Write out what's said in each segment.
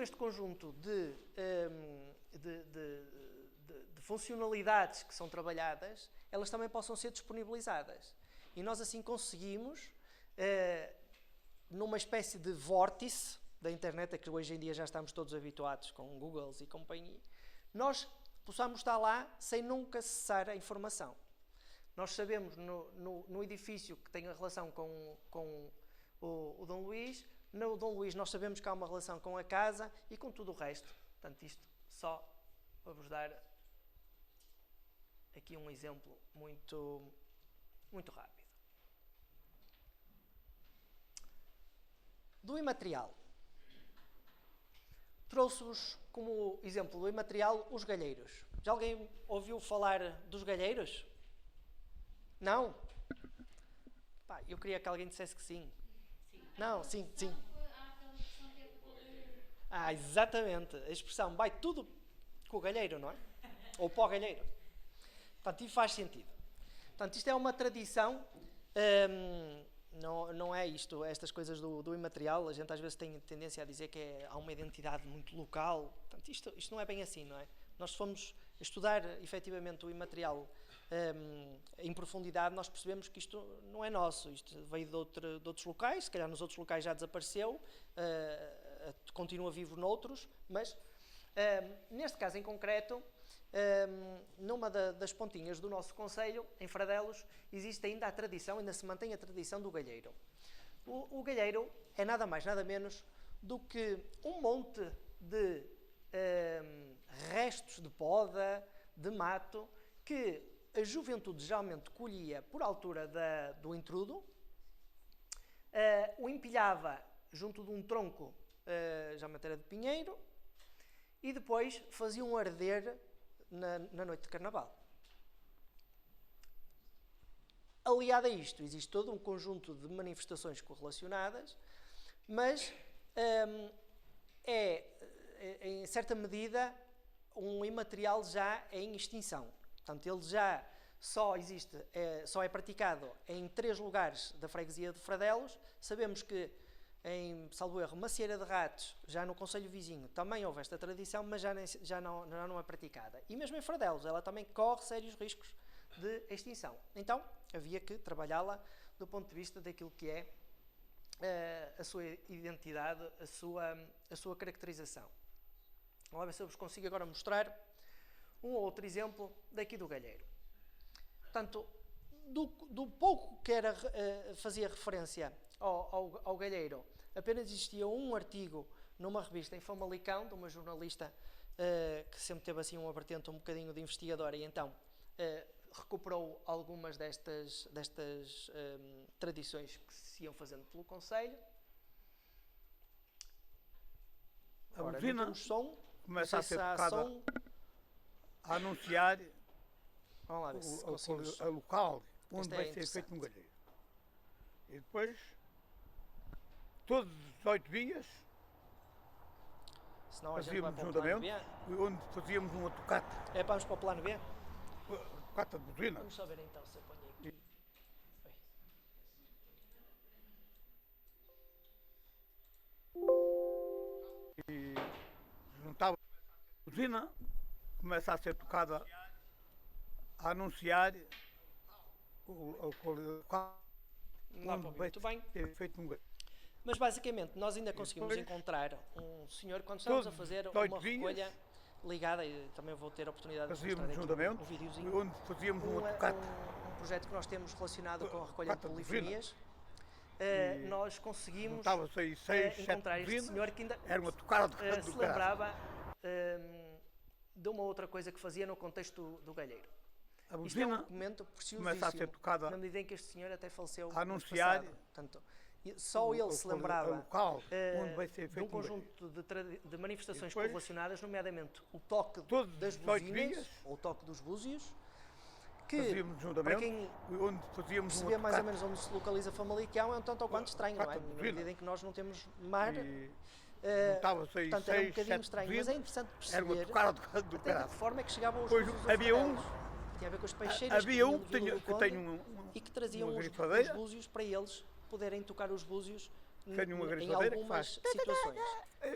todo este conjunto de funcionalidades que são trabalhadas, elas também possam ser disponibilizadas. E nós assim conseguimos, numa espécie de vórtice da internet, a que hoje em dia já estamos todos habituados com Googles e companhia, nós possamos estar lá sem nunca cessar a informação. Nós sabemos no edifício que tem a relação com o Dom Luís, no Dom Luís nós sabemos que há uma relação com a casa e com tudo o resto. Portanto, isto só para vos dar aqui um exemplo muito rápido. Do imaterial. Trouxe-vos como exemplo do imaterial os galheiros. Já alguém ouviu falar dos galheiros? Não? Pá, eu queria que alguém dissesse que sim. Não, sim. Ah, exatamente. A expressão vai tudo com o galheiro, não é? Ou para o galheiro. Portanto, isso faz sentido. Portanto, isto é uma tradição, não é isto, estas coisas do imaterial, a gente às vezes tem tendência a dizer que há uma identidade muito local. Portanto, isto não é bem assim, não é? Nós fomos estudar efetivamente o imaterial em profundidade, nós percebemos que isto não é nosso, isto veio de outros locais, se calhar nos outros locais já desapareceu, continua vivo noutros, mas neste caso em concreto, numa das pontinhas do nosso concelho, em Fradelos, existe ainda a tradição, ainda se mantém a tradição do galheiro. O galheiro é nada mais, nada menos do que um monte de restos de poda, de mato, que a juventude geralmente colhia por altura do entrudo, o empilhava junto de um tronco já matéria de pinheiro e depois faziam arder na noite de Carnaval. Aliado a isto, existe todo um conjunto de manifestações correlacionadas, mas em certa medida, um imaterial já em extinção. Portanto, ele já só é praticado em 3 lugares da freguesia de Fradelos. Sabemos que em, salvo erro, Macieira de Ratos, já no concelho vizinho, também houve esta tradição, mas já não é praticada. E mesmo em Fradelos, ela também corre sérios riscos de extinção. Então, havia que trabalhá-la do ponto de vista daquilo que é a sua identidade, a sua caracterização. Vamos ver se eu vos consigo agora mostrar um outro exemplo daqui do galheiro. Portanto, do pouco que fazia referência ao galheiro, apenas existia um artigo numa revista em Famalicão, de uma jornalista que sempre teve assim uma vertente um bocadinho de investigadora e então recuperou algumas destas tradições que se iam fazendo pelo concelho. A buzina começa a ser tocada som, a anunciar vamos lá ver se conseguimos. o local onde Esta vai ser feito um galheiro. E depois, todos os 18 dias, Senão a gente vai fazíamos para o plano B. juntamente, onde fazíamos uma tocata. Vamos para o plano B? Tocata de buzina. Vamos só ver então se eu ponho aqui. E juntava a buzina, começa a ser tocada a anunciar o local onde vai ser feito um galheiro. Mas basicamente nós ainda conseguimos encontrar um senhor, quando estamos a fazer uma recolha ligada, e também vou ter a oportunidade de mostrar aqui um videozinho, onde fazíamos uma tocata. Um projeto que nós temos relacionado com a recolha de polifonias. Nós conseguimos encontrar este senhor que ainda se lembrava de uma outra coisa que fazia no contexto do galheiro. Isto é um documento preciosíssimo, na medida em que este senhor até faleceu a anunciar. Portanto, só ele se lembrava de um conjunto de manifestações correlacionadas, nomeadamente o toque das buzinas, ou o toque dos búzios, que, para quem perceber mais ou menos onde se localiza Famalicão, é um tanto ou quanto estranho, não é? Na medida em que nós não temos mar, portanto era um bocadinho estranho, mas é interessante perceber até de que forma é que chegavam os búzios aos Fradelos. Tinha a ver com as peixeiras que traziam os búzios para eles poderem tocar os búzios Tenho uma em grifadeira que algumas faz. situações.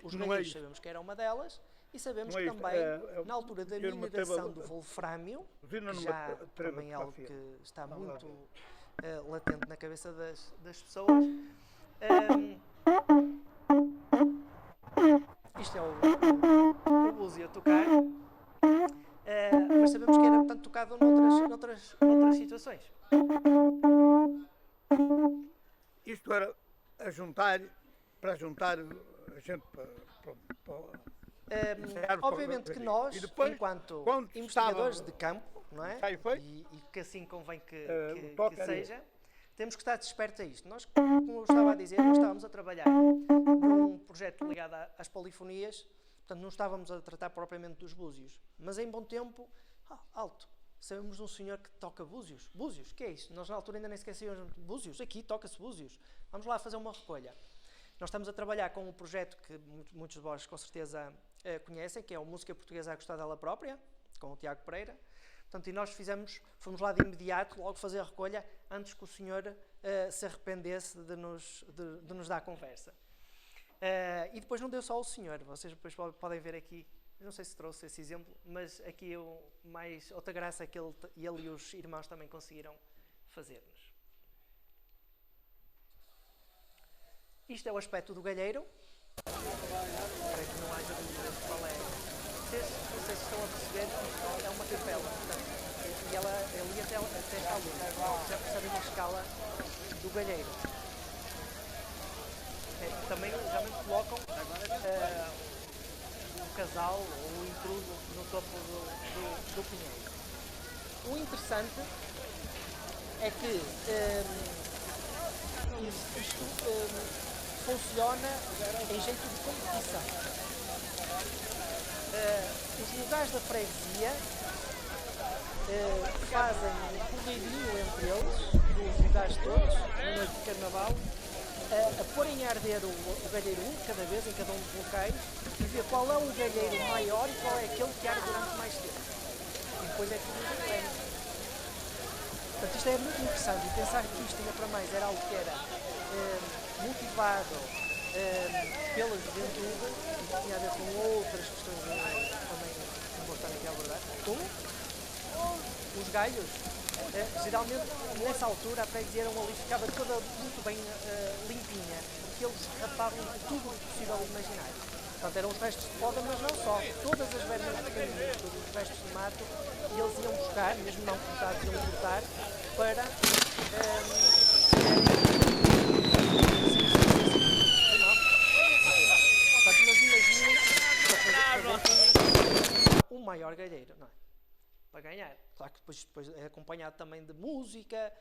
Os Não é galheiros isto. sabemos que era uma delas e sabemos Não é que isto, também, na altura da eu numa mineração do teba- wolframio, usina que numa já treva também de é algo café. que está Vamos lá muito ver. latente na cabeça das pessoas, ehm, isto é o búzio a tocar, mas sabemos que era, portanto, tocado noutras situações. Isto era para juntar a gente Obviamente que nós, E depois, enquanto quando investigadores estava de campo, não é? ensaio feito, E que assim convém que toque era seja, temos que estar despertos a isto. Nós, como eu estava a dizer, nós estávamos a trabalhar num projeto ligado às polifonias, portanto não estávamos a tratar propriamente dos búzios, mas em bom tempo, alto, sabemos de um senhor que toca búzios. Búzios, o que é isso? Nós na altura ainda nem esquecíamos búzios, aqui toca-se búzios. Vamos lá fazer uma recolha. Nós estamos a trabalhar com um projeto que muitos de vós com certeza conhecem, que é o Música Portuguesa a Gostar dela Própria, com o Tiago Pereira. Portanto, e nós fomos lá de imediato, logo fazer a recolha, antes que o senhor se arrependesse de nos dar conversa. E depois não deu só o senhor, vocês depois podem ver aqui, não sei se trouxe esse exemplo, mas aqui outra graça que ele e os irmãos também conseguiram fazer-nos. Isto é o aspecto do galheiro. Para que não haja dúvidas de qual é. Vocês estão a perceber, é uma capela. Portanto, e ela ali até está ali. Já percebem a escala do galheiro. Também geralmente colocam o casal ou o intruso no topo do pinheiro. O interessante é que isto funciona em jeito de competição. Os lugares da freguesia fazem um correirinho entre eles, os lugares todos, na noite de carnaval, a porem a arder o galheiro cada vez, em cada um dos locais, e ver qual é o galheiro maior e qual é aquele que arde durante mais tempo. E depois é que o prêmio. Portanto, isto é muito interessante, e pensar que isto ainda para mais era algo que era motivado pela juventude e que tinha a ver com outras questões também não vou estar aqui a abordar. Os galhos, geralmente nessa altura a freguesia era ali, ficava toda muito bem limpinha, porque eles rapavam tudo o possível imaginar. Portanto, eram os restos de poda, mas não só. Todas as vermes pequeninas, todos os restos de mato, e eles iam buscar, mesmo não cortados, iam cortar para portanto, mas imaginem um maior galheiro, não é? Para ganhar. Claro que depois é acompanhado também de música,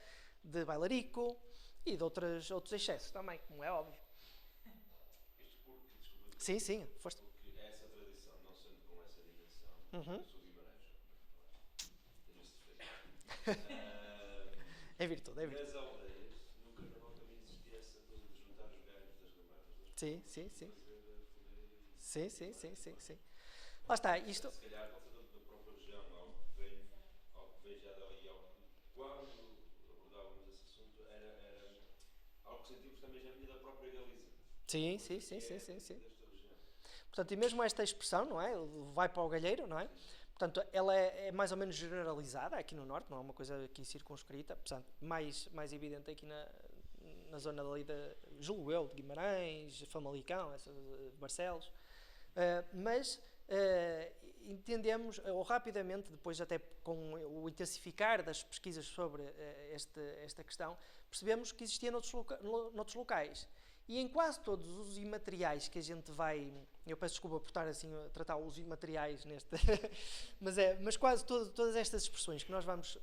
de bailarico e de outros excessos também, como é óbvio. Isto porque, desculpa, Sim, foste. porque essa tradição, não sendo com essa dimensão, eu sou Guimarães, tenho esse defeito. É virtude. Nas aldeias, no carnaval também existia essa coisa de juntar os galhos das ramadas, Sim. fazer a fogueira. Sim. Lá está, isto... Se calhar, por causa da própria região, algo que vem já dali, quando abordávamos esse assunto, era algo que sentimos também já vinha da própria Galiza. Sim. Portanto, e mesmo esta expressão, não é? Vai para o galheiro, não é? Portanto, ela é mais ou menos generalizada aqui no Norte, não é uma coisa aqui circunscrita, portanto, mais evidente aqui na zona dali julgo eu, de Guimarães, Famalicão, Barcelos, mas entendemos, ou rapidamente, depois até com o intensificar das pesquisas sobre esta questão, percebemos que existia noutros locais. E em quase todos os imateriais que a gente vai... Eu peço desculpa por estar assim a tratar os imateriais neste... mas quase todas estas expressões que nós vamos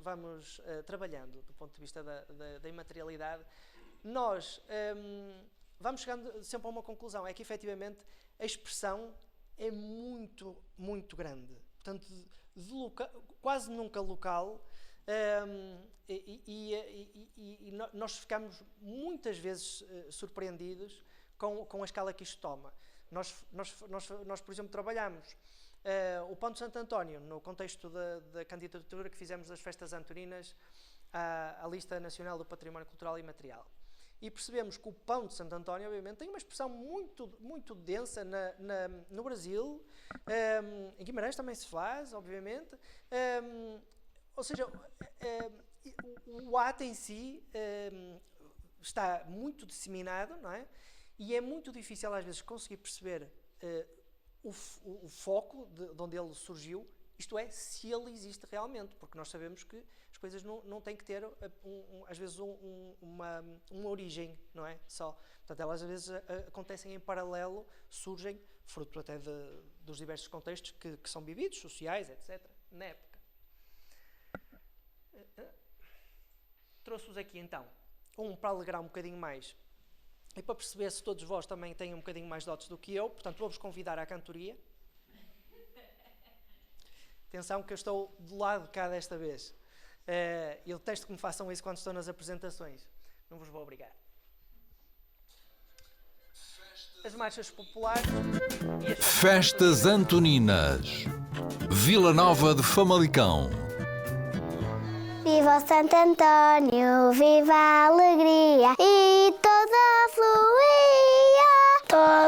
trabalhando do ponto de vista da imaterialidade, nós vamos chegando sempre a uma conclusão, é que efetivamente a expressão é muito, muito grande. Portanto, quase nunca local... nós ficamos muitas vezes surpreendidos com a escala que isto toma. Nós por exemplo, trabalhamos o Pão de Santo António no contexto da candidatura que fizemos das festas antoninas à Lista Nacional do Património Cultural e Imaterial. e percebemos que o pão de Santo António, obviamente, tem uma expressão muito densa no Brasil, em Guimarães também se faz, obviamente, ou seja, o ato em si está muito disseminado, não é? E é muito difícil às vezes conseguir perceber o foco de onde ele surgiu, isto é, se ele existe realmente, porque nós sabemos que as coisas não têm que ter, às vezes, uma origem, não é? Só. Portanto, elas às vezes acontecem em paralelo, surgem, fruto até dos diversos contextos que são vividos, sociais, etc., na época. Trouxe-vos aqui, então, para alegrar um bocadinho mais, e para perceber se todos vós também têm um bocadinho mais dotes do que eu, portanto, vou-vos convidar à cantoria. Atenção que eu estou do lado de cá desta vez. Eu detesto que me façam isso quando estou nas apresentações. Não vos vou obrigar. As marchas populares e as Festas Antoninas. Vila Nova de Famalicão. Viva o Santo António, viva a alegria e toda a fluia,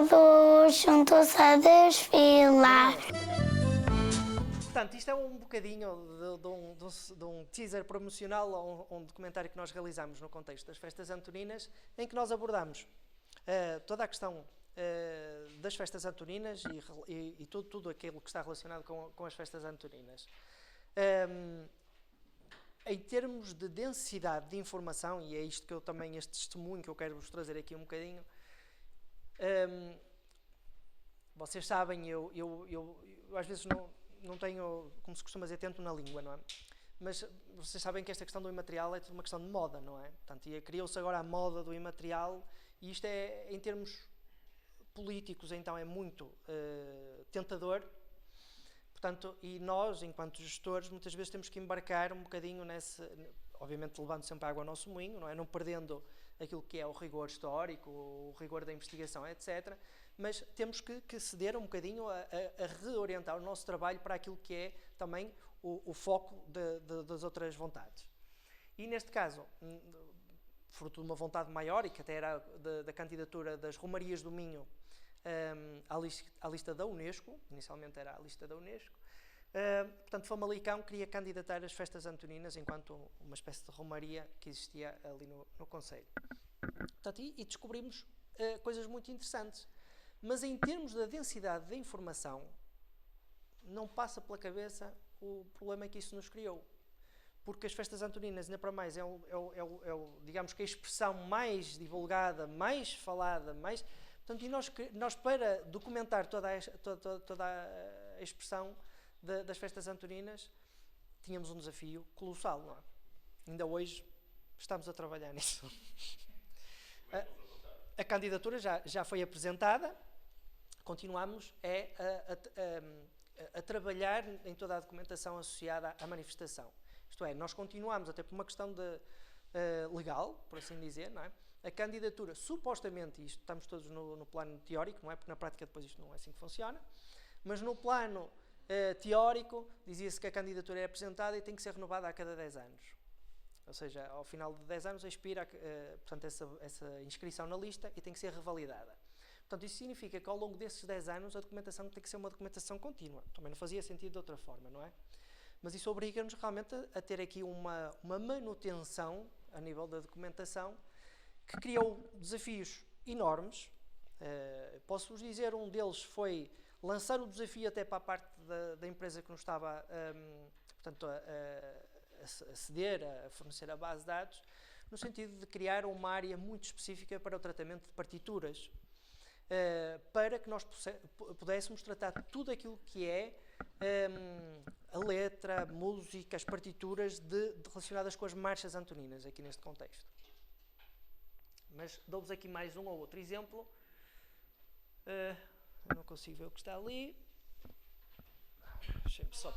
todos juntos a desfilar. Portanto, isto é um bocadinho de um teaser promocional a um documentário que nós realizamos no contexto das festas antoninas, em que nós abordamos toda a questão das festas antoninas e tudo aquilo que está relacionado com as festas antoninas. Em termos de densidade de informação, e é isto que eu também, este testemunho que eu quero vos trazer aqui um bocadinho, vocês sabem, eu às vezes não tenho, como se costuma dizer, tento na língua, não é? Mas vocês sabem que esta questão do imaterial é tudo uma questão de moda, não é? Portanto, criou-se agora a moda do imaterial, e isto é, em termos políticos, então é muito tentador. Portanto, e nós, enquanto gestores, muitas vezes temos que embarcar um bocadinho nesse, obviamente levando sempre água ao nosso moinho, não é? Não perdendo aquilo que é o rigor histórico, o rigor da investigação, etc. Mas temos que ceder um bocadinho a reorientar o nosso trabalho para aquilo que é também o foco das outras vontades. E neste caso, fruto de uma vontade maior, e que até era da candidatura das Romarias do Minho à lista da Unesco, inicialmente era a lista da Unesco, portanto Famalicão queria candidatar as festas antoninas enquanto uma espécie de romaria que existia ali no concelho. Portanto, e descobrimos coisas muito interessantes, mas em termos da densidade da informação não passa pela cabeça o problema que isso nos criou, porque as festas antoninas, ainda para mais, digamos que a expressão mais divulgada, mais falada, mais... Portanto, e nós para documentar toda a expressão das festas antoninas, tínhamos um desafio colossal, não é? Ainda hoje estamos a trabalhar nisso. A candidatura já foi apresentada, continuamos a trabalhar em toda a documentação associada à manifestação. Isto é, nós continuamos, até por uma questão legal, por assim dizer, não é? A candidatura, supostamente, isto estamos todos no plano teórico, não é? Porque na prática depois isto não é assim que funciona, mas no plano teórico dizia-se que a candidatura é apresentada e tem que ser renovada a cada 10 anos. Ou seja, ao final de 10 anos expira portanto, essa inscrição na lista e tem que ser revalidada. Portanto, isso significa que ao longo desses 10 anos a documentação tem que ser uma documentação contínua. Também não fazia sentido de outra forma, não é? Mas isso obriga-nos realmente a ter aqui uma manutenção a nível da documentação que criou desafios enormes. Posso-vos dizer, um deles foi lançar o desafio até para a parte da empresa que nos estava portanto, a ceder, a fornecer a base de dados, no sentido de criar uma área muito específica para o tratamento de partituras, para que nós pudéssemos tratar tudo aquilo que é a letra, a música, as partituras relacionadas com as marchas antoninas, aqui neste contexto. Mas dou-vos aqui mais um ou outro exemplo. Eu não consigo ver o que está ali. Deixem-me só...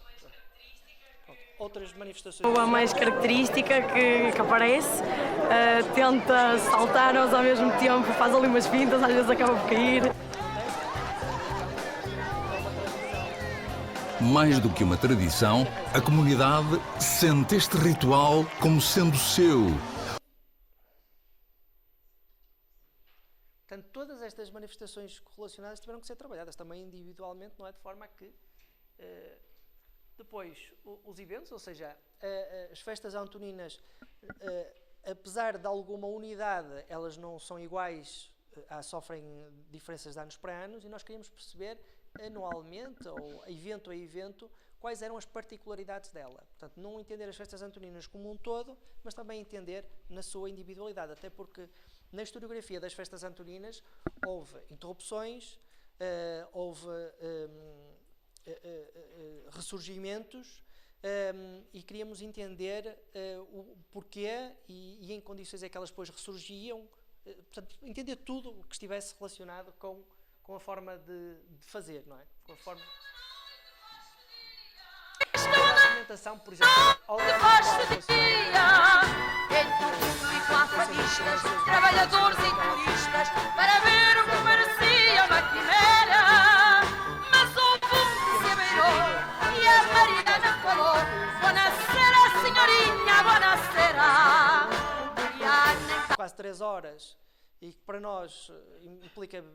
Pronto. Outras manifestações... A mais característica que aparece, tenta saltar-nos ao mesmo tempo, faz ali umas fintas, às vezes acaba por cair. Mais do que uma tradição, a comunidade sente este ritual como sendo seu. manifestações correlacionadas tiveram que ser trabalhadas também individualmente, não é? De forma a que depois os eventos, ou seja, as festas antoninas, apesar de alguma unidade, elas não são iguais, sofrem diferenças de anos para anos, e nós queríamos perceber anualmente, ou evento a evento, quais eram as particularidades dela. Portanto, não entender as festas antoninas como um todo, mas também entender na sua individualidade, até porque na historiografia das festas antoninas houve interrupções, houve ressurgimentos, e queríamos entender o porquê e em condições é que elas depois ressurgiam, portanto, entender tudo o que estivesse relacionado com a forma de fazer, não é? Com a forma... A documentação, por exemplo, trabalhadores e turistas, para ver o que merecia uma quimera. Mas houve um que se abeirou e a marida não falou. Buonasera, senhorinha, buonasera. Quase 3 horas, e que para nós implica,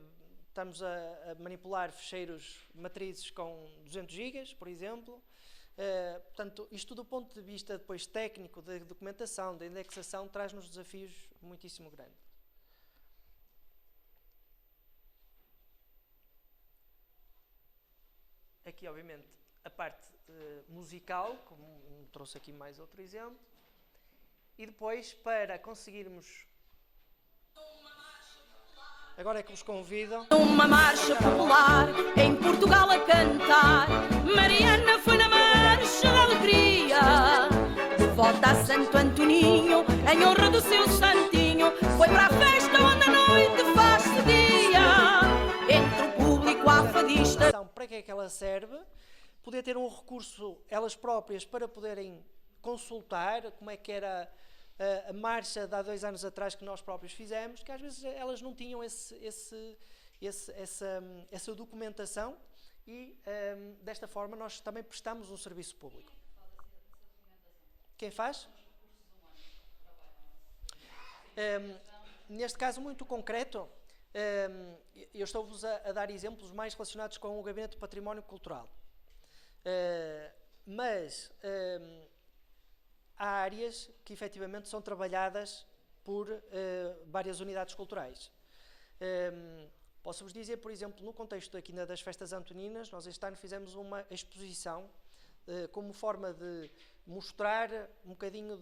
estamos a manipular ficheiros matrizes com 200 GB, por exemplo. Portanto, isto do ponto de vista depois técnico, da documentação, da indexação, traz-nos desafios muitíssimo grandes. Aqui, obviamente, a parte musical, como trouxe aqui mais outro exemplo, e depois, para conseguirmos... Agora é que vos convido... Uma marcha popular em Portugal a cantar, Mariana foi na marcha da alegria. Devota a Santo Antoninho, em honra do seu santinho, foi para a festa onde a noite faz-se dia. Entre o público há fadistas. Para que é que ela serve? Poder ter um recurso, elas próprias, para poderem consultar como é que era a marcha de há 2 anos atrás que nós próprios fizemos, que às vezes elas não tinham essa documentação, e desta forma nós também prestamos um serviço público. Quem faz? Neste caso muito concreto, eu estou-vos a dar exemplos mais relacionados com o Gabinete do Património Cultural. Mas há áreas que efetivamente são trabalhadas por várias unidades culturais. Posso-vos dizer, por exemplo, no contexto aqui das festas antoninas, nós este ano fizemos uma exposição como forma de mostrar um bocadinho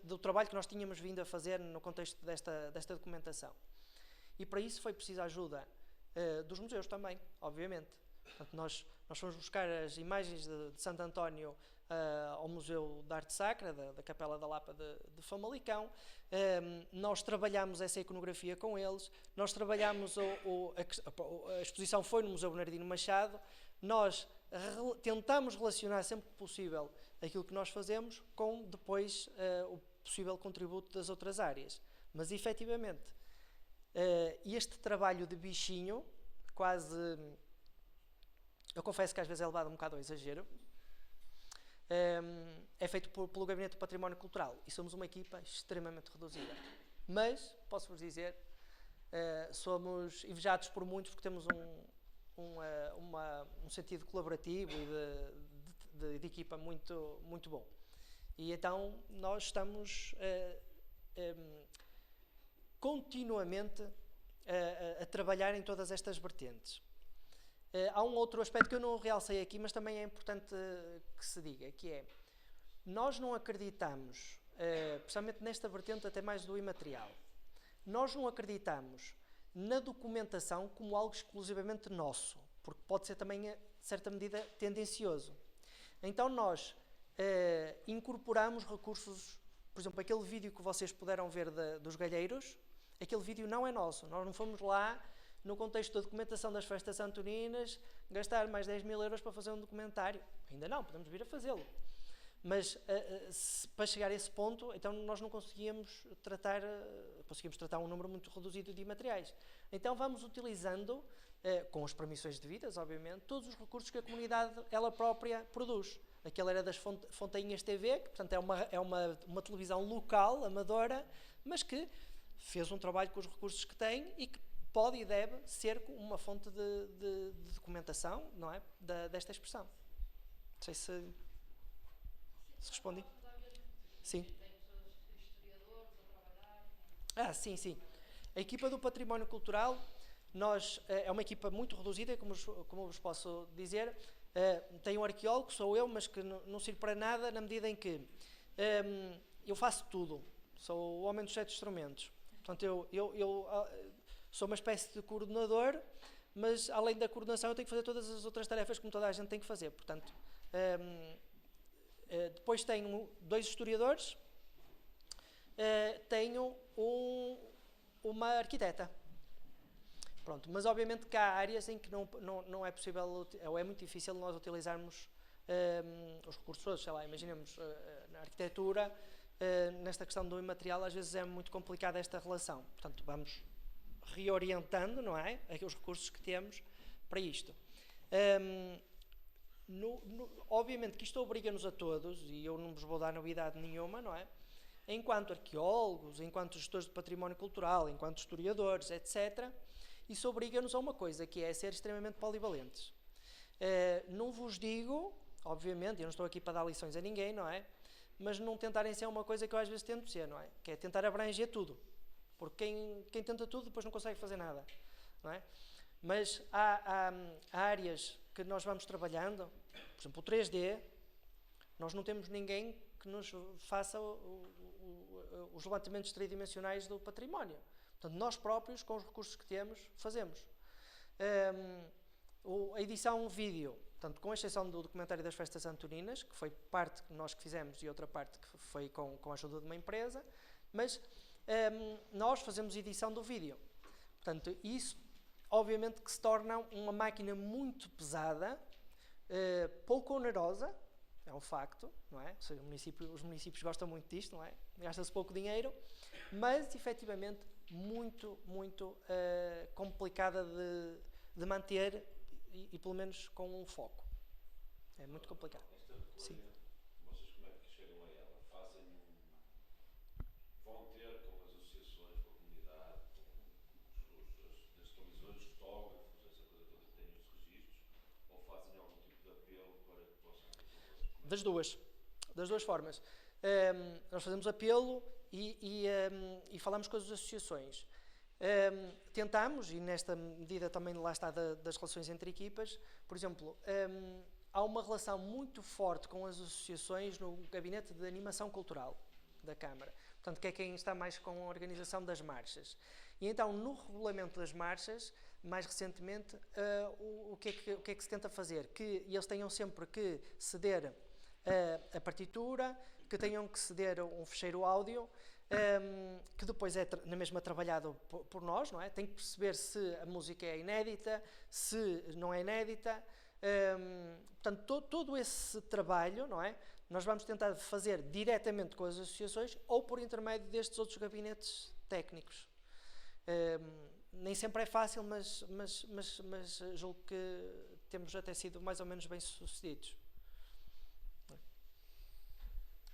do trabalho que nós tínhamos vindo a fazer no contexto desta documentação. E para isso foi preciso a ajuda dos museus também, obviamente. Portanto, nós fomos buscar as imagens de Santo António ao Museu de Arte Sacra, da Capela da Lapa de Famalicão. Nós trabalhámos essa iconografia com eles, nós trabalhámos a exposição foi no Museu Bernardino Machado, nós tentamos relacionar sempre que possível aquilo que nós fazemos com depois o possível contributo das outras áreas. Mas efetivamente este trabalho de bichinho, quase, eu confesso que às vezes é levado um bocado ao exagero, é feito pelo Gabinete do Património Cultural, e somos uma equipa extremamente reduzida. Mas, posso-vos dizer, somos invejados por muitos porque temos um sentido colaborativo e de equipa muito, muito bom. E então nós estamos continuamente a trabalhar em todas estas vertentes. Há um outro aspecto que eu não realcei aqui, mas também é importante que se diga, que é, nós não acreditamos, precisamente nesta vertente até mais do imaterial, nós não acreditamos na documentação como algo exclusivamente nosso, porque pode ser também, a certa medida, tendencioso. Então nós incorporamos recursos, por exemplo, aquele vídeo que vocês puderam ver dos galheiros, aquele vídeo não é nosso, nós não fomos lá, no contexto da documentação das festas antoninas, gastar mais 10.000 euros para fazer um documentário. Ainda não, podemos vir a fazê-lo. Mas para chegar a esse ponto, então nós não conseguimos tratar um número muito reduzido de materiais. Então vamos utilizando, com as permissões devidas, obviamente, todos os recursos que a comunidade ela própria produz. Aquela era das Fontainhas TV, que portanto é uma televisão local, amadora, mas que fez um trabalho com os recursos que tem e que pode e deve ser uma fonte de documentação, não é? Desta expressão. Não sei se respondi. Sim. Sim, sim. A equipa do Património Cultural, é uma equipa muito reduzida, como vos posso dizer. Tem um arqueólogo, sou eu, mas que não sirvo para nada, na medida em que eu faço tudo. Sou o homem dos 7 instrumentos. Portanto, eu sou uma espécie de coordenador, mas além da coordenação eu tenho que fazer todas as outras tarefas como toda a gente tem que fazer. Portanto, depois tenho 2 historiadores, tenho uma arquiteta. Pronto, mas obviamente que há áreas em que não é possível, ou é muito difícil nós utilizarmos os recursos todos. Sei lá, imaginemos na arquitetura, nesta questão do imaterial, às vezes é muito complicada esta relação. Portanto, vamos reorientando, não é, os recursos que temos para isto. Obviamente que isto obriga-nos a todos, e eu não vos vou dar novidade nenhuma, não é? Enquanto arqueólogos, enquanto gestores de património cultural, enquanto historiadores, etc., isso obriga-nos a uma coisa, que é ser extremamente polivalentes. Não vos digo, obviamente, eu não estou aqui para dar lições a ninguém, não é? Mas não tentarem ser uma coisa que eu às vezes tento ser, não é? Que é tentar abranger tudo. Porque quem tenta tudo depois não consegue fazer nada, não é? Mas há áreas que nós vamos trabalhando, por exemplo, o 3D, nós não temos ninguém que nos faça os levantamentos tridimensionais do património. Portanto, nós próprios, com os recursos que temos, fazemos. A edição vídeo, portanto, com exceção do documentário das festas antoninas, que foi parte que nós que fizemos e outra parte que foi com a ajuda de uma empresa, mas nós fazemos edição do vídeo. Portanto, isso obviamente que se torna uma máquina muito pesada, pouco onerosa, é um facto, não é? Ou seja, os municípios gostam muito disto, não é? Gasta-se pouco dinheiro, mas efetivamente muito, muito complicada de manter e pelo menos com um foco. É muito complicado. Sim. Vocês como é que chegam a ela? Vão ter com as associações, com a comunidade, com as televisões, os fotógrafos, essa coisa toda que têm os registros, ou fazem algum tipo de apelo para que possam ter Das duas formas. Nós fazemos apelo e falamos com as associações. Tentamos, e nesta medida também lá está das relações entre equipas, por exemplo, há uma relação muito forte com as associações no gabinete de animação cultural da Câmara, portanto, que é quem está mais com a organização das marchas. E então, no regulamento das marchas, mais recentemente, o que é que se tenta fazer? Que eles tenham sempre que ceder a partitura, que tenham que ceder um ficheiro áudio, que depois é na mesma trabalhado por nós, não é? Tem que perceber se a música é inédita, se não é inédita. Portanto, todo esse trabalho, não é? Nós vamos tentar fazer diretamente com as associações ou por intermédio destes outros gabinetes técnicos. Nem sempre é fácil, mas julgo que temos até sido mais ou menos bem sucedidos.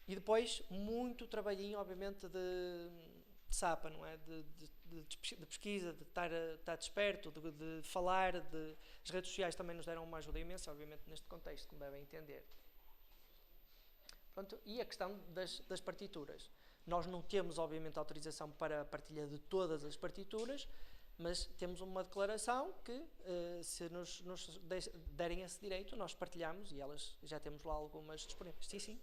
E depois, muito trabalhinho, obviamente, de SAPA, não é? De pesquisa, de estar desperto, de falar. As redes sociais também nos deram uma ajuda imensa, obviamente, neste contexto, como devem entender. Pronto, e a questão das partituras. Nós não temos, obviamente, autorização para a partilha de todas as partituras, mas temos uma declaração que, se nos derem esse direito, nós partilhamos e elas já temos lá algumas disponíveis. Sim,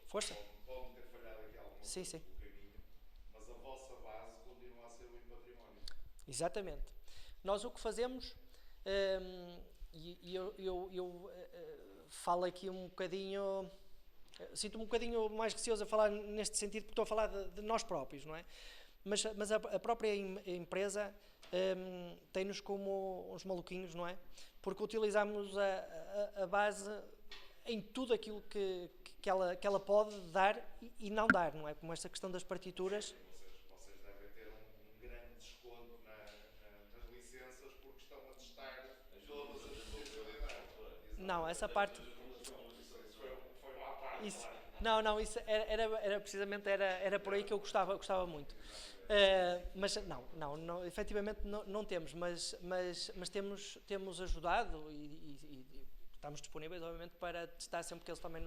força. Pode ter falhado aqui alguma coisa no caminho, mas a vossa base continua a ser o património. Exatamente. Nós o que fazemos, e eu falo aqui um bocadinho, sinto-me um bocadinho mais receoso a falar neste sentido, porque estou a falar de nós próprios, não é? Mas a própria empresa tem-nos como uns maluquinhos, não é? Porque utilizamos a base em tudo aquilo que ela pode dar e não dar, não é? Como esta questão das partituras. Vocês devem ter um grande desconto nas licenças porque estão a testar todas as possibilidades. Não, essa parte... Foi uma parte. Isso. Não, isso era precisamente era por aí que eu gostava muito. Mas não, efetivamente não temos, mas temos ajudado e estamos disponíveis, obviamente, para testar sempre que eles também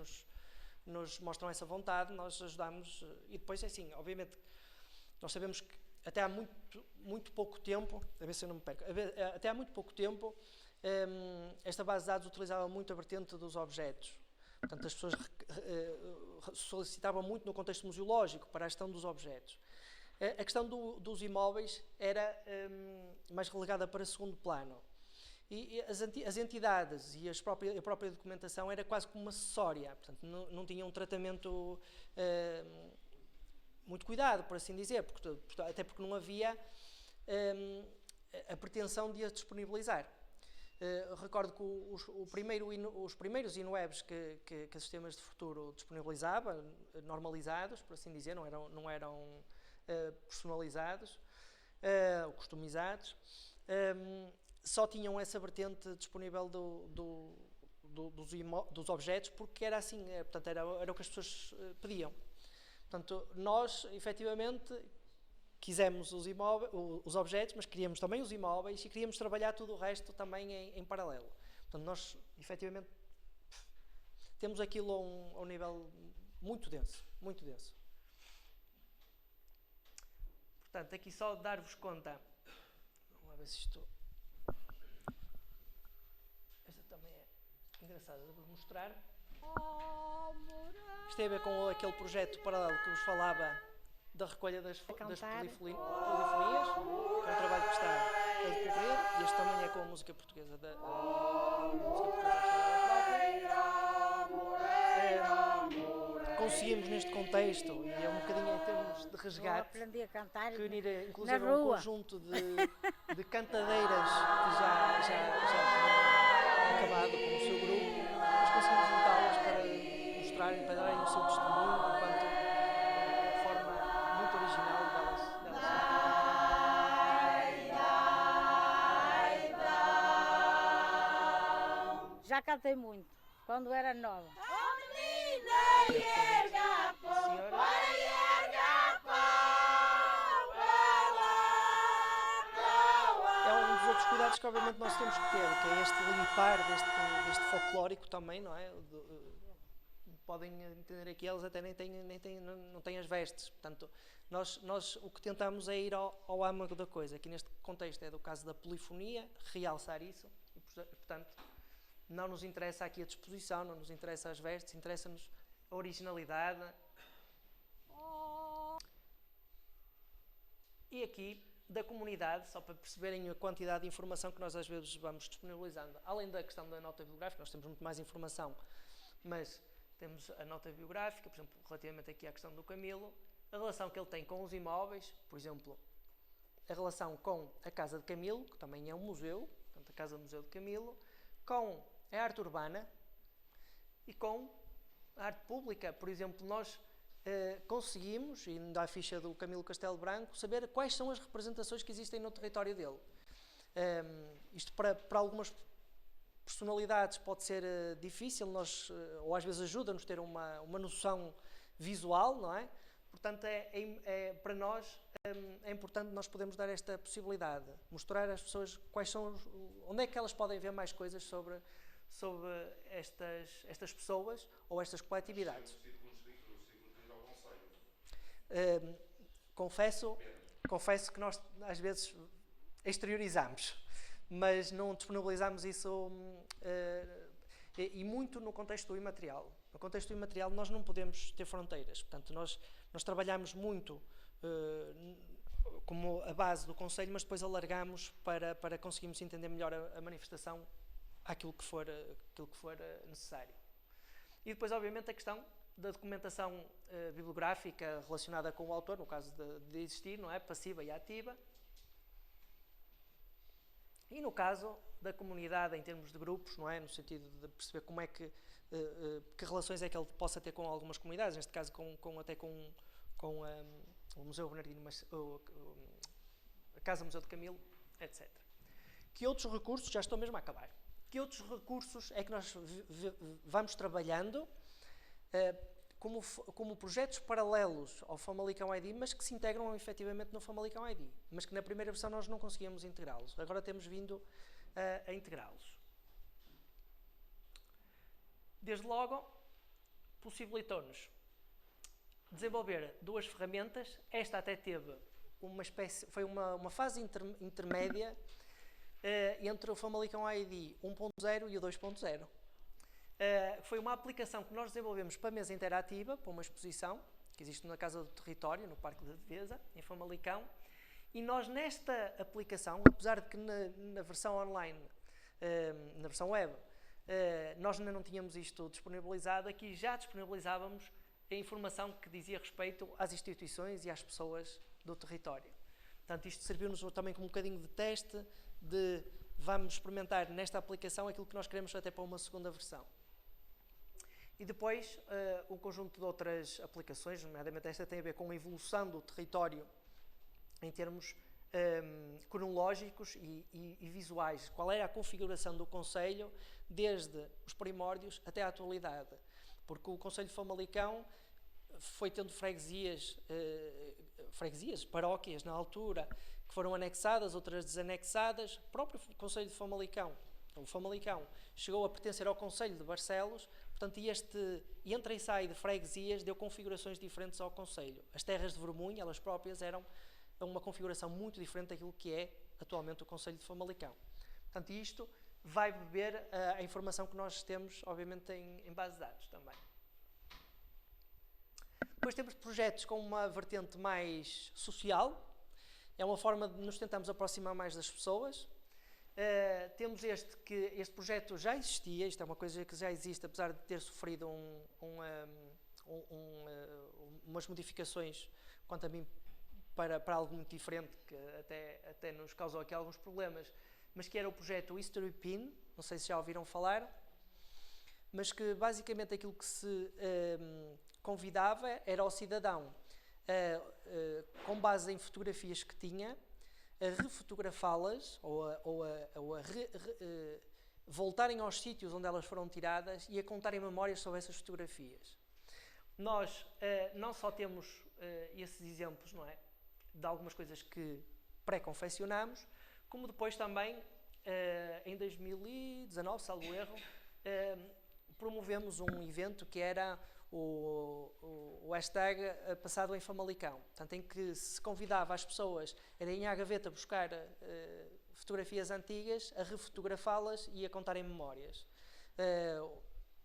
nos mostram essa vontade, nós ajudamos. E depois, assim, obviamente, nós sabemos que até há muito pouco tempo, a ver se eu não me perco, até há muito pouco tempo, esta base de dados utilizava muito a vertente dos objetos. Portanto, as pessoas solicitavam muito no contexto museológico para a gestão dos objetos. A questão dos imóveis era mais relegada para segundo plano. E as entidades e a própria documentação era quase como uma acessória. Portanto, não tinha um tratamento muito cuidado, por assim dizer, até porque não havia a pretensão de as disponibilizar. Recordo que os primeiros InWebs que os sistemas de futuro disponibilizavam, normalizados, por assim dizer, não eram personalizados ou customizados, só tinham essa vertente disponível dos objetos, porque era assim, portanto, era o que as pessoas pediam. Portanto, nós, efetivamente, quisemos os objetos, mas queríamos também os imóveis e queríamos trabalhar tudo o resto também em paralelo. Portanto, nós, efetivamente, temos aquilo a um nível muito denso, muito denso. Portanto, aqui só dar-vos conta, vamos lá ver se isto... Esta também é engraçada de vos mostrar. Isto tem a ver com aquele projeto paralelo que vos falava da recolha das polifonias, que é um trabalho que está a decorrer, e este também é com a música portuguesa da música portuguesa. Conseguimos neste contexto, e é um bocadinho em termos de resgate, reunir inclusive um conjunto de cantadeiras que já tinham acabado com o seu grupo, mas conseguimos juntá-las para mostrarem, para darem o seu testemunho enquanto forma muito original delas. Já cantei muito, quando era nova. É um dos outros cuidados que obviamente nós temos que ter, que é este limpar deste folclórico também, não é? Podem entender aqui, eles até não têm as vestes. Portanto, nós o que tentamos é ir ao âmago da coisa. Aqui neste contexto é do caso da polifonia, realçar isso, e portanto não nos interessa aqui a disposição, não nos interessa as vestes, interessa-nos a originalidade. E aqui, da comunidade, só para perceberem a quantidade de informação que nós às vezes vamos disponibilizando. Além da questão da nota biográfica, nós temos muito mais informação, mas temos a nota biográfica, por exemplo, relativamente aqui à questão do Camilo, a relação que ele tem com os imóveis, por exemplo, a relação com a Casa de Camilo, que também é um museu, portanto a Casa Museu de Camilo, com a arte urbana e com a arte pública. Por exemplo, nós conseguimos, e na ficha do Camilo Castelo Branco, saber quais são as representações que existem no território dele. Isto para algumas personalidades pode ser difícil, ou às vezes ajuda-nos a ter uma noção visual, não é? Portanto, para nós é importante nós podermos dar esta possibilidade, mostrar às pessoas onde é que elas podem ver mais coisas sobre estas pessoas ou estas coletividades. Confesso que nós às vezes exteriorizamos, mas não disponibilizamos isso e muito no contexto do imaterial. No contexto do imaterial nós não podemos ter fronteiras, portanto nós trabalhamos muito como a base do Conselho, mas depois alargamos para conseguirmos entender melhor a manifestação àquilo que for necessário. E depois, obviamente, a questão da documentação bibliográfica relacionada com o autor, no caso de existir, não é? Passiva e ativa. E no caso da comunidade, em termos de grupos, não é? No sentido de perceber como é que relações é que ele possa ter com algumas comunidades, neste caso até com o Museu Bernardino, a Casa Museu de Camilo, etc. Que outros recursos, já estou mesmo a acabar, que outros recursos é que nós vamos trabalhando como projetos paralelos ao Famalicão ID, mas que se integram efetivamente no Famalicão ID, mas que na primeira versão nós não conseguíamos integrá-los. Agora temos vindo a integrá-los. Desde logo, possibilitou-nos desenvolver duas ferramentas. Esta até teve foi uma fase intermédia entre o Famalicão ID 1.0 e o 2.0. Foi uma aplicação que nós desenvolvemos para a mesa interativa, para uma exposição que existe na Casa do Território, no Parque da Devesa, em Famalicão, e nós nesta aplicação, apesar de que na versão online, na versão web, nós ainda não tínhamos isto disponibilizado, aqui já disponibilizávamos a informação que dizia respeito às instituições e às pessoas do território. Portanto, isto serviu-nos também como um bocadinho de teste de vamos experimentar nesta aplicação aquilo que nós queremos até para uma segunda versão. E depois, um conjunto de outras aplicações, nomeadamente esta tem a ver com a evolução do território em termos cronológicos e visuais. Qual era a configuração do concelho desde os primórdios até à atualidade. Porque o concelho de Famalicão foi tendo freguesias, paróquias na altura, que foram anexadas, outras desanexadas. O próprio concelho de Famalicão, o Famalicão, chegou a pertencer ao concelho de Barcelos. Portanto, este entra e sai de freguesias deu configurações diferentes ao concelho. As terras de Vermunho, elas próprias, eram uma configuração muito diferente daquilo que é atualmente o concelho de Famalicão. Portanto, isto vai beber a informação que nós temos, obviamente, em base de dados também. Depois temos projetos com uma vertente mais social. É uma forma de nos tentarmos aproximar mais das pessoas. Temos este projeto já existia, isto é uma coisa que já existe, apesar de ter sofrido umas modificações, quanto a mim, para algo muito diferente, que até nos causou aqui alguns problemas, mas que era o projeto History Pin, não sei se já ouviram falar, mas que basicamente aquilo que se convidava era ao cidadão, com base em fotografias que tinha, a refotografá-las ou a voltarem aos sítios onde elas foram tiradas e a contarem memórias sobre essas fotografias. Nós não só temos esses exemplos, não é, de algumas coisas que pré-confeccionámos, como depois também, em 2019, salvo erro, promovemos um evento que era o hashtag Passado em Famalicão, portanto, em que se convidava as pessoas a irem à gaveta buscar fotografias antigas, a refotografá-las e a contarem memórias.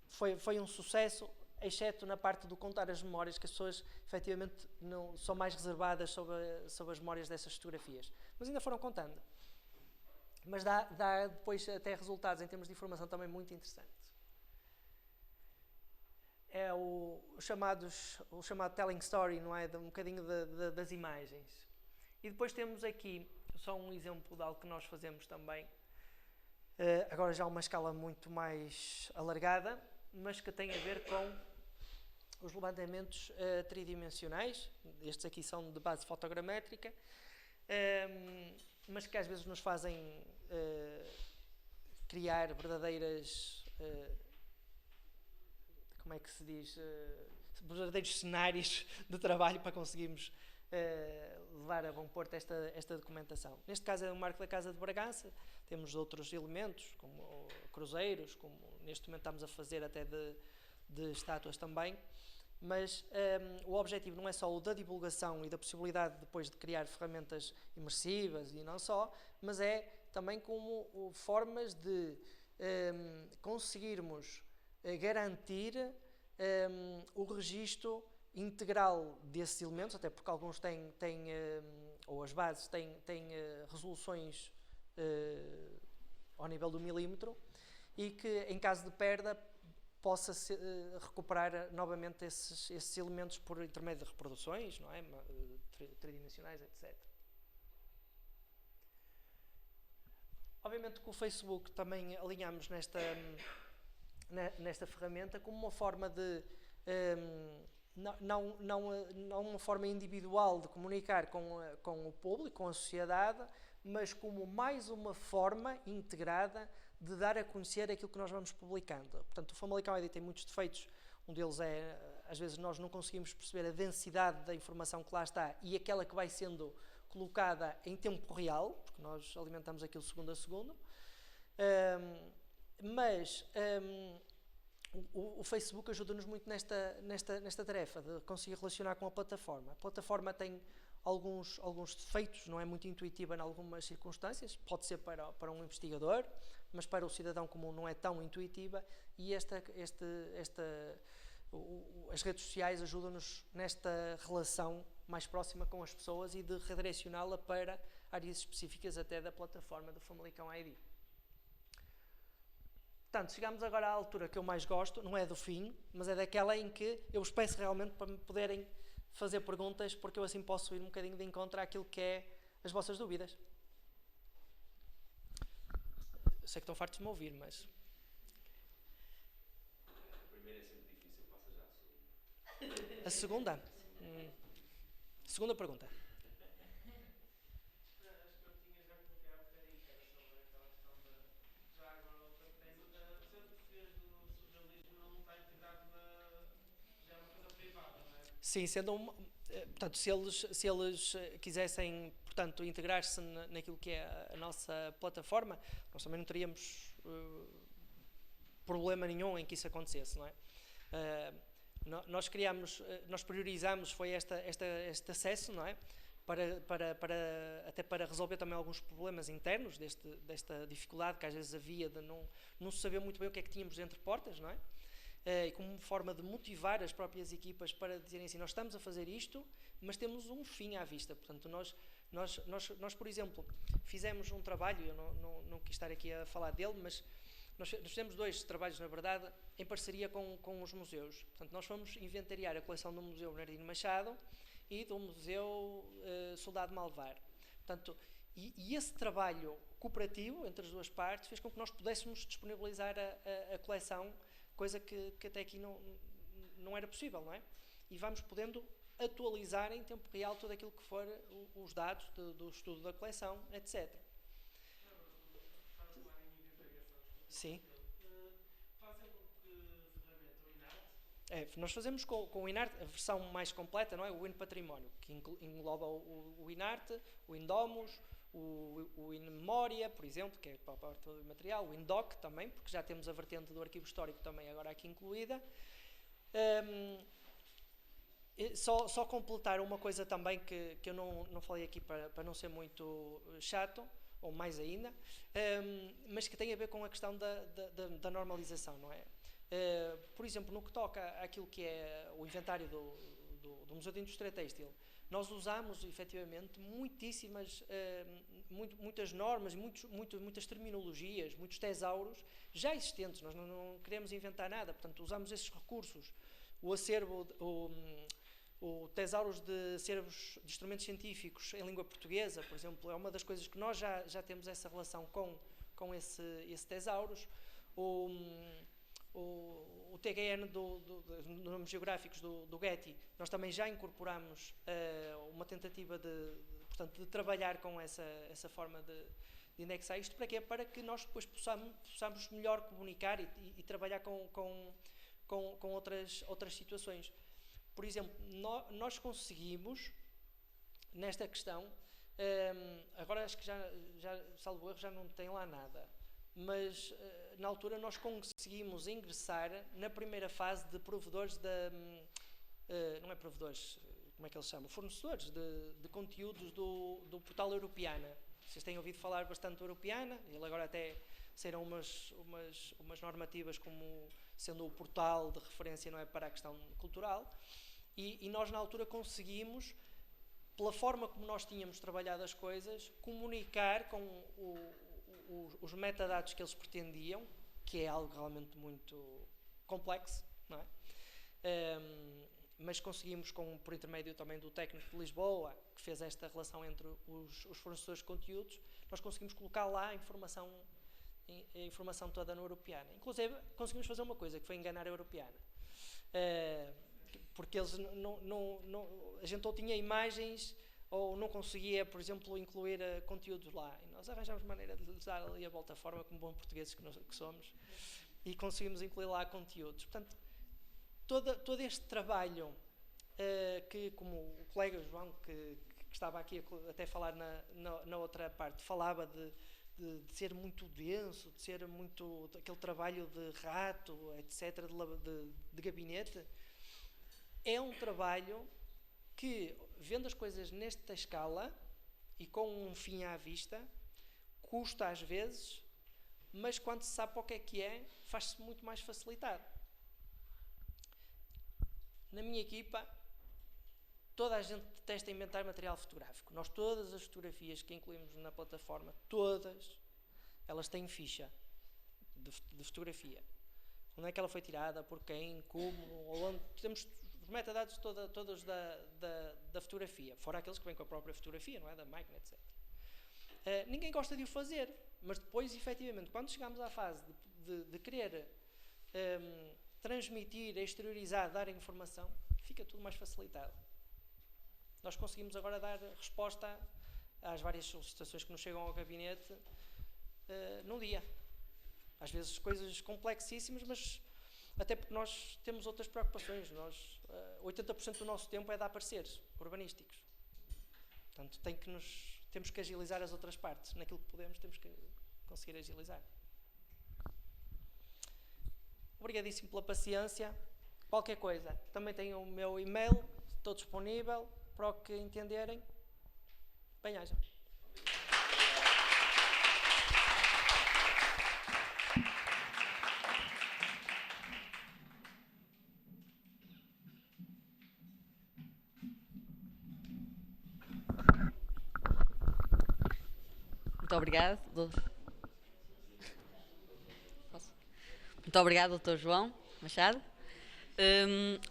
Foi um sucesso, exceto na parte do contar as memórias, que as pessoas efetivamente não, são mais reservadas sobre as memórias dessas fotografias, mas ainda foram contando. Mas dá depois até resultados em termos de informação também muito interessantes. É o chamado telling story, não é? Um bocadinho das imagens. E depois temos aqui só um exemplo de algo que nós fazemos também, agora já a uma escala muito mais alargada, mas que tem a ver com os levantamentos tridimensionais. Estes aqui são de base fotogramétrica, mas que às vezes nos fazem criar verdadeiras... como é que se diz, verdadeiros cenários de trabalho para conseguirmos levar a bom porto esta documentação. Neste caso é o Marco da Casa de Bragança, temos outros elementos, como cruzeiros, como neste momento estamos a fazer até de estátuas também, mas o objetivo não é só o da divulgação e da possibilidade depois de criar ferramentas imersivas e não só, mas é também como formas de conseguirmos garantir o registro integral desses elementos, até porque alguns têm ou as bases têm resoluções ao nível do milímetro, e que em caso de perda possa recuperar novamente esses elementos por intermédio de reproduções, não é? Tridimensionais, etc. Obviamente que o Facebook também alinhamos nesta ferramenta como uma forma de não uma forma individual de comunicar com o público, com a sociedade, mas como mais uma forma integrada de dar a conhecer aquilo que nós vamos publicando. Portanto, o Famalicão ID tem muitos defeitos, um deles é às vezes nós não conseguimos perceber a densidade da informação que lá está e aquela que vai sendo colocada em tempo real, porque nós alimentamos aquilo segundo a segundo, mas o Facebook ajuda-nos muito nesta tarefa de conseguir relacionar com a plataforma. A plataforma tem alguns defeitos, não é muito intuitiva em algumas circunstâncias, pode ser para um investigador, mas para o cidadão comum não é tão intuitiva, e as redes sociais ajudam-nos nesta relação mais próxima com as pessoas e de redirecioná-la para áreas específicas até da plataforma do Famalicão ID. Portanto, chegamos agora à altura que eu mais gosto, não é do fim, mas é daquela em que eu vos peço realmente para me poderem fazer perguntas, porque eu assim posso ir um bocadinho de encontro àquilo que é as vossas dúvidas. Eu sei que estão fartos de me ouvir, mas... A primeira é sempre difícil, passa já a segunda. A segunda? Segunda pergunta. Sim, portanto, se eles quisessem, portanto, integrar-se naquilo que é a nossa plataforma, nós também não teríamos problema nenhum em que isso acontecesse, não é? Nós priorizamos foi este acesso, não é? Até para resolver também alguns problemas internos desta dificuldade que às vezes havia de não saber muito bem o que é que tínhamos entre portas, não é? E como forma de motivar as próprias equipas para dizerem assim, nós estamos a fazer isto, mas temos um fim à vista. Portanto, nós por exemplo, fizemos um trabalho, eu não quis estar aqui a falar dele, mas nós fizemos 2 trabalhos, na verdade, em parceria com os museus. Portanto, nós fomos inventariar a coleção do Museu Bernardino Machado e do Museu Soldado Malvar. Portanto, e esse trabalho cooperativo entre as duas partes fez com que nós pudéssemos disponibilizar a coleção, coisa que até aqui não era possível, não é? E vamos podendo atualizar em tempo real tudo aquilo que for os dados do estudo da coleção, etc. Sim. Fazem com que ferramenta o INARTE? Nós fazemos com o INARTE a versão mais completa, não é? O InPatrimónio, que engloba o INARTE, o INDOMUS, o InMemória, por exemplo, que é para a parte do material, o INDOC também, porque já temos a vertente do arquivo histórico também agora aqui incluída. Só completar uma coisa também que eu não falei aqui para não ser muito chato, ou mais ainda, mas que tem a ver com a questão da normalização, não é? Por exemplo, no que toca àquilo que é o inventário do Museu de Indústria Têxtil, nós usamos efetivamente muitas normas, muitas terminologias, muitos tesauros já existentes, nós não queremos inventar nada, portanto usamos esses recursos, o acervo, o tesauros de acervos de instrumentos científicos em língua portuguesa, por exemplo, é uma das coisas que nós já temos essa relação com esse tesauros, o TGN dos nomes geográficos do Getty, nós também já incorporamos uma tentativa de trabalhar com essa forma de indexar isto. Para quê? Para que nós depois possamos melhor comunicar e trabalhar com outras situações. Por exemplo, nós conseguimos, nesta questão, agora acho que já salvo erro, já não tem lá nada, mas na altura nós conseguimos ingressar na primeira fase de provedores não é provedores, como é que eles chamam? Fornecedores de conteúdos do portal Europeana. Vocês têm ouvido falar bastante do Europeana, ele agora até saíram umas normativas como sendo o portal de referência, não é, para a questão cultural, e nós na altura conseguimos, pela forma como nós tínhamos trabalhado as coisas, comunicar com os metadados que eles pretendiam, que é algo realmente muito complexo, não é? Mas conseguimos, por intermédio também do técnico de Lisboa, que fez esta relação entre os fornecedores de conteúdos, nós conseguimos colocar lá a informação toda no Europeana. Inclusive, conseguimos fazer uma coisa, que foi enganar a Europeana. Porque eles a gente ou tinha imagens ou não conseguia, por exemplo, incluir conteúdos lá. E nós arranjámos maneira de lhes dar ali a volta à forma, como bons portugueses que somos, e conseguimos incluir lá conteúdos. Portanto, todo este trabalho que, como o colega João, que estava aqui até a falar na outra parte, falava de ser muito denso, de ser muito aquele trabalho de rato, etc., de gabinete, é um trabalho que, vendo as coisas nesta escala e com um fim à vista, custa às vezes, mas quando se sabe para o que é, faz-se muito mais facilitado. Na minha equipa, toda a gente detesta inventar material fotográfico. Nós, todas as fotografias que incluímos na plataforma, todas, elas têm ficha de fotografia. Onde é que ela foi tirada, por quem, como, onde. Temos os metadados todos da fotografia, fora aqueles que vêm com a própria fotografia, não é? Da máquina, etc. Ninguém gosta de o fazer, mas depois, efetivamente, quando chegamos à fase de querer transmitir, exteriorizar, dar a informação, fica tudo mais facilitado. Nós conseguimos agora dar resposta às várias solicitações que nos chegam ao gabinete num dia. Às vezes coisas complexíssimas, mas até porque nós temos outras preocupações. 80% do nosso tempo é dar pareceres urbanísticos. Portanto, temos que agilizar as outras partes. Naquilo que podemos, temos que conseguir agilizar. Obrigadíssimo pela paciência. Qualquer coisa, também tenho o meu e-mail, estou disponível para o que entenderem. Bem-aja. Muito obrigado. Muito obrigado, Dr. João Machado.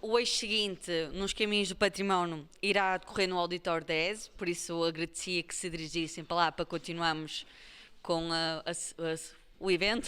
O eixo seguinte, nos caminhos do património, irá decorrer no auditório 10, por isso agradecia que se dirigissem para lá para continuarmos com o evento.